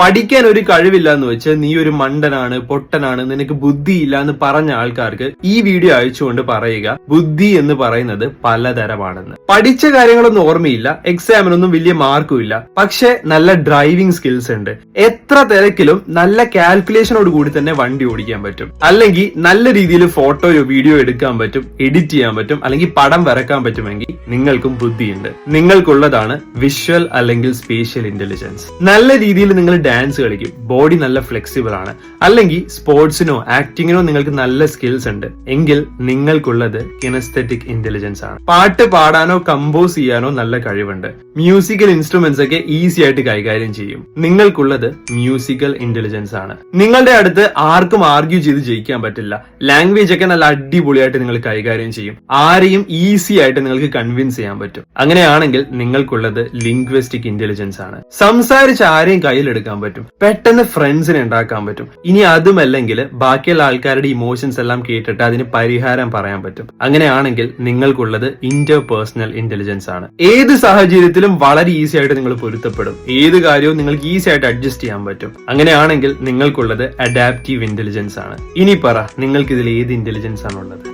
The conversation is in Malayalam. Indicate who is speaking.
Speaker 1: പഠിക്കാൻ ഒരു കഴിവില്ല എന്ന് വെച്ച് നീ ഒരു മണ്ടനാണ്, പൊട്ടനാണ്, നിനക്ക് ബുദ്ധിയില്ല എന്ന് പറഞ്ഞ ആൾക്കാർക്ക് ഈ വീഡിയോ അയച്ചുകൊണ്ട് പറയുക, ബുദ്ധി എന്ന് പറയുന്നത് പലതരമാണെന്ന്. പഠിച്ച കാര്യങ്ങളൊന്നും ഓർമ്മയില്ല, എക്സാമിനൊന്നും വലിയ മാർക്കും ഇല്ല, പക്ഷെ നല്ല ഡ്രൈവിംഗ് സ്കിൽസ് ഉണ്ട്. എത്ര തിരക്കിലും നല്ല കാൽക്കുലേഷനോട് കൂടി തന്നെ വണ്ടി ഓടിക്കാൻ പറ്റും, അല്ലെങ്കിൽ നല്ല രീതിയിൽ ഫോട്ടോയോ വീഡിയോ എടുക്കാൻ പറ്റും, എഡിറ്റ് ചെയ്യാൻ പറ്റും, അല്ലെങ്കിൽ പടം വരക്കാൻ പറ്റുമെങ്കിൽ നിങ്ങൾക്കും ബുദ്ധിയുണ്ട്. നിങ്ങൾക്കുള്ളതാണ് വിഷ്വൽ അല്ലെങ്കിൽ സ്പേഷ്യൽ ഇന്റലിജൻസ്. നല്ല രീതിയിൽ നിങ്ങൾ ഡാൻസ് കളിക്കും, ബോഡി നല്ല ഫ്ലെക്സിബിൾ ആണ്, അല്ലെങ്കിൽ സ്പോർട്സിനോ ആക്ടിങ്ങിനോ നിങ്ങൾക്ക് നല്ല സ്കിൽസ് ഉണ്ട് എങ്കിൽ നിങ്ങൾക്കുള്ളത് കിനസ്തെറ്റിക് ഇന്റലിജൻസ് ആണ്. പാട്ട് പാടാനോ കമ്പോസ് ചെയ്യാനോ നല്ല കഴിവുണ്ട്, മ്യൂസിക്കൽ ഇൻസ്ട്രുമെന്റ്സ് ഒക്കെ ഈസി ആയിട്ട് കൈകാര്യം ചെയ്യും, നിങ്ങൾക്കുള്ളത് മ്യൂസിക്കൽ ഇന്റലിജൻസ് ആണ്. നിങ്ങളുടെ അടുത്ത് ആർക്കും ആർഗ്യൂ ചെയ്ത് ജയിക്കാൻ പറ്റില്ല, ലാംഗ്വേജ് ഒക്കെ നല്ല അടിപൊളിയായിട്ട് നിങ്ങൾ കൈകാര്യം ചെയ്യും, ആരെയും ഈസി ആയിട്ട് നിങ്ങൾക്ക് കൺവിൻസ് ചെയ്യാൻ പറ്റും. അങ്ങനെയാണെങ്കിൽ നിങ്ങൾക്കുള്ളത് ലിംഗ്വിസ്റ്റിക് ഇന്റലിജൻസ് ആണ്. സംസാരിച്ച് ആരെയും കയ്യിലെടുക്കാൻ പറ്റും, പെട്ടെന്ന് ഫ്രണ്ട്സിനെ ഉണ്ടാക്കാൻ പറ്റും. ഇനി അതുമല്ലെങ്കിൽ ബാക്കിയുള്ള ആൾക്കാരുടെ ഇമോഷൻസ് എല്ലാം കേട്ടിട്ട് അതിന് പരിഹാരം പറയാൻ പറ്റും. അങ്ങനെയാണെങ്കിൽ നിങ്ങൾക്കുള്ളത് ഇന്റർപേഴ്സണൽ ഇന്റലിജൻസ് ആണ്. ഏത് സാഹചര്യത്തിലും വളരെ ഈസി ആയിട്ട് നിങ്ങൾ പൊരുത്തപ്പെടും, ഏത് കാര്യവും നിങ്ങൾക്ക് ഈസി ആയിട്ട് അഡ്ജസ്റ്റ് ചെയ്യാൻ പറ്റും. അങ്ങനെയാണെങ്കിൽ നിങ്ങൾക്കുള്ളത് അഡാപ്റ്റീവ് ഇന്റലിജൻസ് ആണ്. ഇനി പറ, നിങ്ങൾക്ക് ഇതിൽ ഏത് ഇന്റലിജൻസ് ആണുള്ളത്?